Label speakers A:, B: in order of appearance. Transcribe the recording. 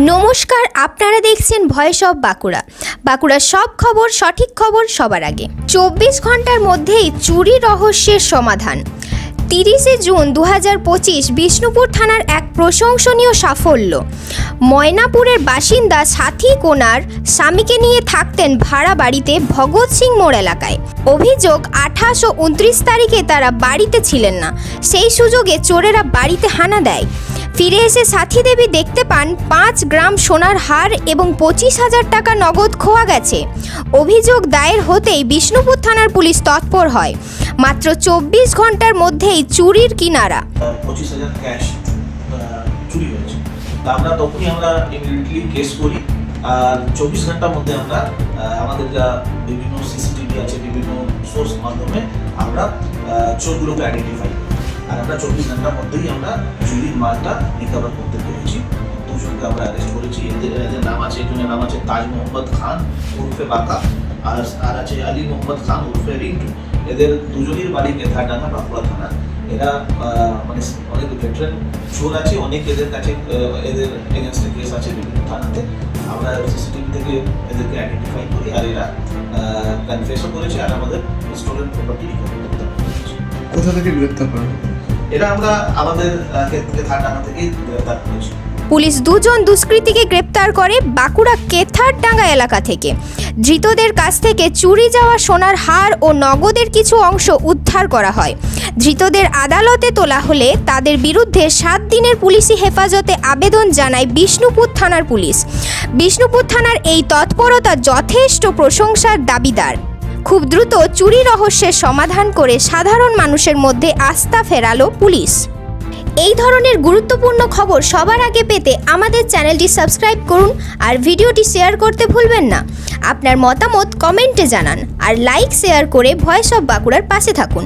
A: নমস্কার, আপনারা দেখছেন ভয়েস অফ বাঁকুড়া। বাঁকুড়ার সব খবর, সঠিক খবর সবার আগে। 24 ঘন্টার মধ্যেই চুরি রহস্যের সমাধান। 30 জুন 2025 বিষ্ণুপুর থানার এক প্রশংসনীয় সাফল্য। ময়নাপুরের বাসিন্দা সাথী কোনার স্বামীকে নিয়ে থাকতেন ভাড়া বাড়িতে ভগৎ সিং মোড় এলাকায়। অভিযোগ 28 ও 29 তারিখে তারা বাড়িতে ছিলেন না। সেই সুযোগে চোরেরা বাড়িতে হানা দেয়। ফিরে এসে সাথী দেবী দেখতে পান 5 গ্রাম সোনার হার এবং 25,000 টাকা নগদ খোয়া গেছে। অভিযোগ দায়ের হতেই বিষ্ণুপুর থানার পুলিশ তৎপর হয়। মাত্র 24 ঘন্টার মধ্যেই চুরির কিনারা।
B: 25,000 ক্যাশ চুরি হয়েছে। তা আমরা তখনই ইমিডিয়েটলি কেস করি। আর 24 ঘন্টার মধ্যে আমরা আমাদের যা বিভিন্ন সিসিটিভি আছে, বিভিন্ন সোর্স মাধ্যমে আমরা চোরগুলোকে আইডেন্টিফাই করি। আর আমরা 24 ঘন্টার মধ্যেই আমরা চুরির মালটা রিকভার করতে পেরেছি। দুজনকে আমরা অ্যারেস্ট করেছি। এদের নাম আছে, একজনের নাম আছে তাজ মোহাম্মদ খান উর্ফে বাঁকা, আর আছে আলী মোহাম্মদ খান উর্ফে রিন্টু। এদের দুজনের বাড়ি কেথারডাঙ্গা, বাঁকুড়া থানা। এরা মানে অনেক ভেটারেন চোর আছে, অনেক এদের কাছে এদের এগেনস্টে কেস আছে বিভিন্ন থানাতে। আমরা সিসিটিভি থেকে এদেরকে আইডেন্টিফাই করি আর এরা কনফেসও করেছে আর আমাদের স্টোলেন প্রপার্টি রিকভার করতে পেরেছি।
C: কোথা থেকে গ্রেপ্তার করা?
B: এরা আমরা আমাদের কেথারডাঙ্গা থেকেই গ্রেপ্তার করেছি।
A: পুলিশ দুজন দুষ্কৃতীকে গ্রেপ্তার করে বাঁকুড়া কেথারডাঙ্গা এলাকা থেকে। ধৃতদের কাছ থেকে চুরি যাওয়া সোনার হার ও নগদের কিছু অংশ উদ্ধার করা হয়। ধৃতদের আদালতে তোলা হলে তাদের বিরুদ্ধে 7 দিনের পুলিশি হেফাজতে আবেদন জানায় বিষ্ণুপুর থানার পুলিশ। বিষ্ণুপুর থানার এই তৎপরতা যথেষ্ট প্রশংসার দাবিদার। খুব দ্রুত চুরি রহস্যের সমাধান করে সাধারণ মানুষের মধ্যে আস্থা ফেরালো পুলিশ। এই ধরনের গুরুত্বপূর্ণ খবর সবার আগে পেতে আমাদের চ্যানেলটি সাবস্ক্রাইব করুন আর ভিডিওটি শেয়ার করতে ভুলবেন না। আপনার মতামত কমেন্টে জানান আর লাইক শেয়ার করে ভয়েস অফ বাঁকুড়ার পাশে থাকুন।